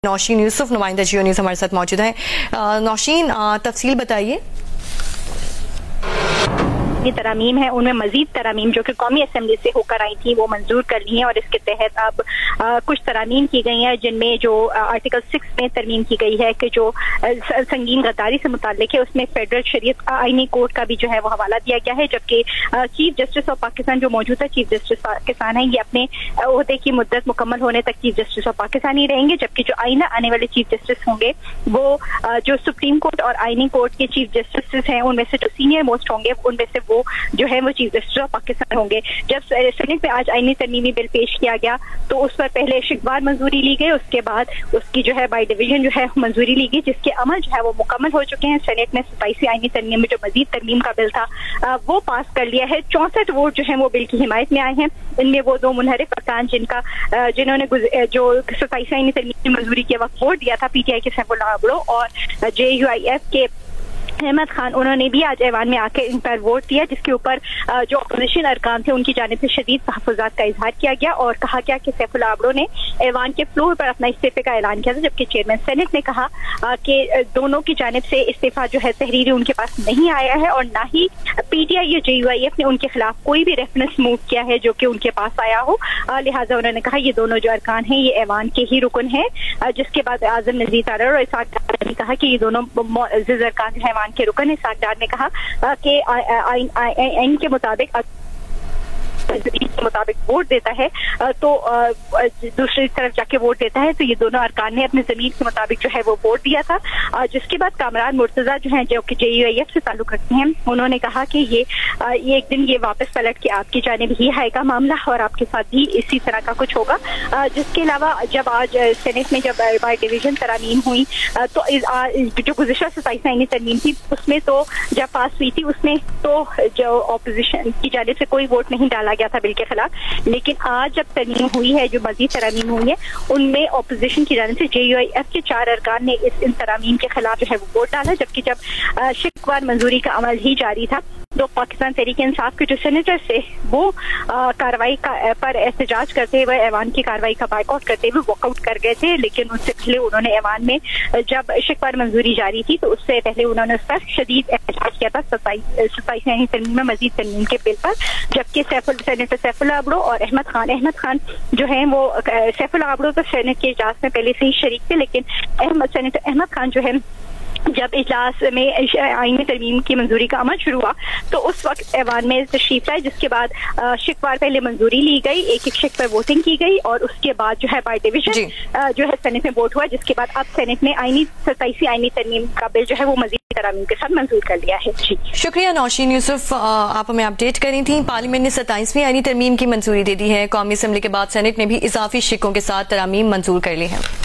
नौशीन यूसुफ नुमाइंदा जियो न्यूज़ हमारे साथ मौजूद है। नौशीन, तफसील बताइए। ये तरामीम है उनमें मजीद तरामीम जो कि कौमी असम्बली से होकर आई थी वो मंजूर कर ली हैं और इसके तहत अब कुछ तरामीम की गई हैं जिनमें जो आर्टिकल 6 में तरमीम की गई है कि जो संगीन गद्दारी से मुताल्लिक है उसमें फेडरल शरीयत आईनी कोर्ट का भी जो है वो हवाला दिया गया है, जबकि चीफ जस्टिस ऑफ पाकिस्तान जो मौजूदा चीफ जस्टिस पाकिस्तान है ये अपने ओहदे की मुद्दत मुकम्मल होने तक चीफ जस्टिस ऑफ पाकिस्तान ही रहेंगे, जबकि जो आईना आने वाले चीफ जस्टिस होंगे वो जो सुप्रीम कोर्ट और आईनी कोर्ट के चीफ जस्टिस हैं उनमें से जो सीनियर मोस्ट होंगे उनमें से वो जो है वो चीफ जस्टिस ऑफ पाकिस्तान होंगे। जब सेनेट में आज आईनी तरमीमी बिल पेश किया गया तो उस पर पहले शिकवार मंजूरी ली गई, उसके बाद उसकी जो है बाय डिवीजन जो है मंजूरी ली गई, जिसके अमल जो है वो मुकम्मल हो चुके हैं। सेनेट ने 27 आईनी तरमीम में जो मजीद तरमीम का बिल था वो पास कर लिया है। 64 वोट जो है वो बिल की हिमायत में आए हैं। इनमें वो दो मुनहरिफ अरकान जिन्होंने जो 27 आईनी तरमीम की मंजूरी के वक्त वोट दिया था, पीटीआई के सैफुल्लाह अब्दो और JUIF के अहमद खान, उन्होंने भी आज ऐवान में आकर इन पर वोट दिया, जिसके ऊपर जो अपोजिशन अरकान थे उनकी जानिब से शदीद तहफ़्फ़ुज़ात का इजहार किया गया और कहा गया कि सैफुल्लाह अब्दो ने ऐवान के फ्लोर पर अपना इस्तीफे का ऐलान किया था, जबकि चेयरमैन सेनेट ने कहा कि दोनों की जानिब से इस्तीफा जो है तहरीरी उनके पास नहीं आया है और ना ही PTI या JUIF ने उनके खिलाफ कोई भी रेफरेंस मूव किया है जो कि उनके पास आया हो। लिहाजा उन्होंने कहा ये दोनों जो अरकान हैं ये ऐवान के ही रुकन है। जिसके बाद आजम नज़ीर तारड़ और इसाक डार ने कहा कि ये दोनों मुअज़्ज़ज़ अरकान जो ऐवान के रुकन है। इसाक डार ने कहा कि आइन के मुताबिक वोट देता है तो दूसरी तरफ जाके वोट देता है, तो ये दोनों अरकान ने अपने जमीन के मुताबिक जो है वो वोट दिया था। जिसके बाद कामरान मुर्तजा जो हैं जो कि JUIF से ताल्लुक रखते हैं उन्होंने कहा कि ये एक दिन ये वापस पलट के आपकी जानिब ही आएगा मामला और आपके साथ भी इसी तरह का कुछ होगा। जिसके अलावा जब आज सेनेट में जब बाय डिवीजन तरामीम हुई तो जो गुज़िश्ता 27 आईनी तरमीम थी उसमें तो जब पास हुई थी उसमें तो जो ऑपोजिशन की जानिब से कोई वोट नहीं डाला गया था बिल के खिलाफ, लेकिन आज जब तरमीम हुई है जो मजीद तरामीम हुई है उनमें ऑपोजिशन की जानिब से JUIF के 4 अरकान ने इन तरामीम के खिलाफ जो है वो वोट डाला, जबकि जब शिकवार मंजूरी का अमल ही जारी था तो पाकिस्तान तहरीक इंसाफ के जो सेनेटर से वो कार्रवाई पर एहतजाज करते हुए ऐवान की कार्रवाई का बायकॉट करते हुए वॉकआउट कर गए थे, लेकिन उससे पहले उन्होंने ऐवान में जब शिकवार मंजूरी जारी थी तो उससे पहले उन्होंने उस पर शदीद एहतजाज किया था 27 यानी तरमीम में मजीद तरमीम के बिल पर, जबकि सेनेटर सैफुल्लाह अब्दो और अहमद खान जो है वो सैफुल्लाह अब्दो तो सेनेट के इजलास में पहले से ही शरीक थे, लेकिन सेनेटर अहमद खान जो है जब इजलास में आईनी तरमीम की मंजूरी का अमल शुरू हुआ तो उस वक्त ऐवान में तशरीफ लाए, जिसके बाद शिकवार पहले मंजूरी ली गई, एक शिक पर वोटिंग की गई और उसके बाद जो है बाय डिवीजन जो है सेनेट में वोट हुआ, जिसके बाद अब सेनेट ने 27 आईनी तरमीम का बिल जो है वो मजीद तरामीम के साथ मंजूर कर लिया है। जी शुक्रिया नौशीन यूसुफ, आप हमें अपडेट करी थी। पार्लियामेंट ने 27वीं आईनी तरमीम की मंजूरी दे दी है। कौमी असम्बली के बाद सेनेट ने भी इजाफी शिकों के साथ तरामीम मंजूर कर ली है।